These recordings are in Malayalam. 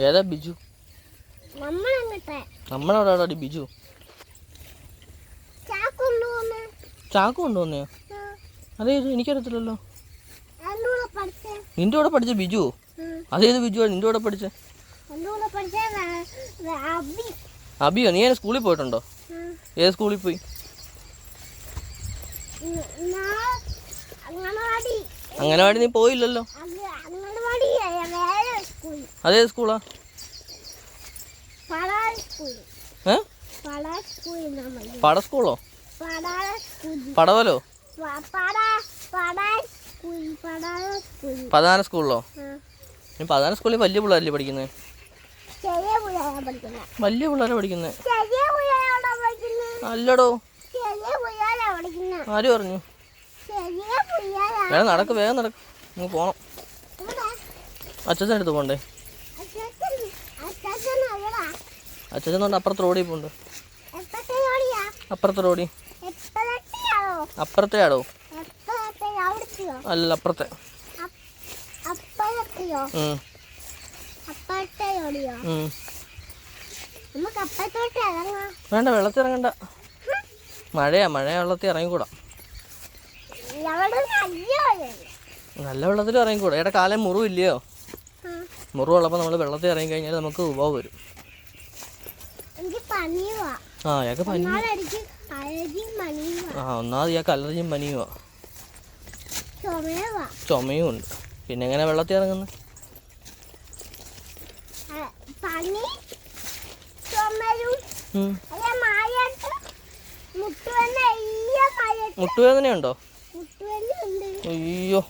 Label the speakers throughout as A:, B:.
A: ഏതാ ബിജു? നമ്മളെവിടെയാടി ബിജു? ചാക്ക് കൊണ്ടുവന്നെയോ? അതേത്? എനിക്കറിയത്തില്ലല്ലോ. നിന്റെ കൂടെ പഠിച്ച ബിജു? അതേത് ബിജു നിന്റെ കൂടെ പഠിച്ചേ? അബിയോ? നീ സ്കൂളിൽ പോയിട്ടുണ്ടോ? ഏത് സ്കൂളിൽ പോയി? അംഗനവാടി നീ പോയില്ലല്ലോ. അതേത് സ്കൂളാ? പട സ്കൂളോ? പടവലോ? പതാന സ്കൂളിലോ? നീ പതാന സ്കൂളിൽ വലിയ പിള്ളേരല്ലേ പഠിക്കുന്നത്? വലിയ പിള്ളേരാ പഠിക്കുന്നത്? അല്ലടോ. ആര് പറഞ്ഞു? വേഗം നടക്ക്, വേഗം നടക്ക്, നിങ്ങൾ പോണം. അച്ഛൻ എടുത്ത് പോണ്ടേ? അച്ഛൻ കൊണ്ട് അപ്പുറത്ത് റോഡിൽ പോണ്ട്. അപ്പുറത്തെ റോഡി. അപ്പുറത്തെ ആടോ? അല്ല, അപ്പുറത്തെ. വേണ്ട, വെള്ളത്തിൽ ഇറങ്ങണ്ട. മഴയാ വെള്ളത്തിൽ ഇറങ്ങിക്കൂടാ. നല്ല വെള്ളത്തിൽ ഇറങ്ങിക്കൂടാ. ഇവിടെ കാലം മുറിവില്ലയോ? മുറിവുള്ളപ്പോൾ നമ്മൾ വെള്ളത്തിൽ ഇറങ്ങി കഴിഞ്ഞാൽ നമുക്ക് ഉപയോഗം വരും. ആ, ഇയാൾക്ക് പനി. ഒന്നാമത് ഇയാൾക്ക് അലർജിയും പനിയുമാ, ചുമയും ഉണ്ട്. പിന്നെ എങ്ങനെ വെള്ളത്തിൽ ഇറങ്ങുന്നത്? മുട്ടുവേദനയുണ്ടോ? അയ്യോ.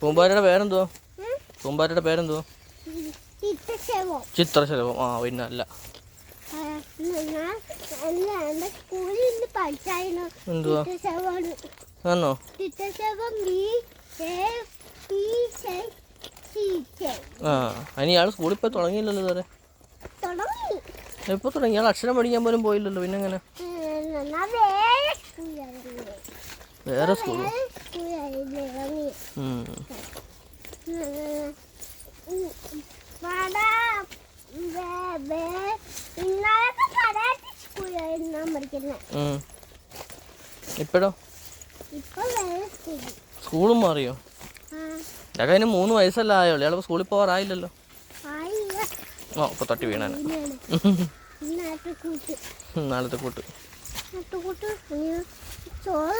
A: പൂമ്പാറ്റയുടെ പേരെന്തോ? പൂമ്പാറ്റയുടെ പേരെന്തോ? ചിത്രശലഭം. ആ, പിന്നെ അല്ല. എന്തുവാ? ആണോ? ആ, അതിന് ഇയാൾ സ്കൂളിൽ പോയി തുടങ്ങിയില്ലല്ലോ ഇതുവരെ. എപ്പോൾ തുടങ്ങി? ഇയാൾ അക്ഷരം പഠിക്കാൻ പോലും പോയില്ലല്ലോ. പിന്നെ എങ്ങനെ? വേറെ സ്കൂൾ. ഇപ്പോഴോ? സ്കൂളും മാറിയോ? ഇയാൾക്ക് അതിന് 3 വയസ്സല്ല ആയുള്ളൂ. ഇയാൾ സ്കൂളിൽ പോകാറായില്ലല്ലോ. ഓ, ഇപ്പൊ തട്ടി വീണാണ്. നാളത്തെ കൂട്ട്. ചോറ്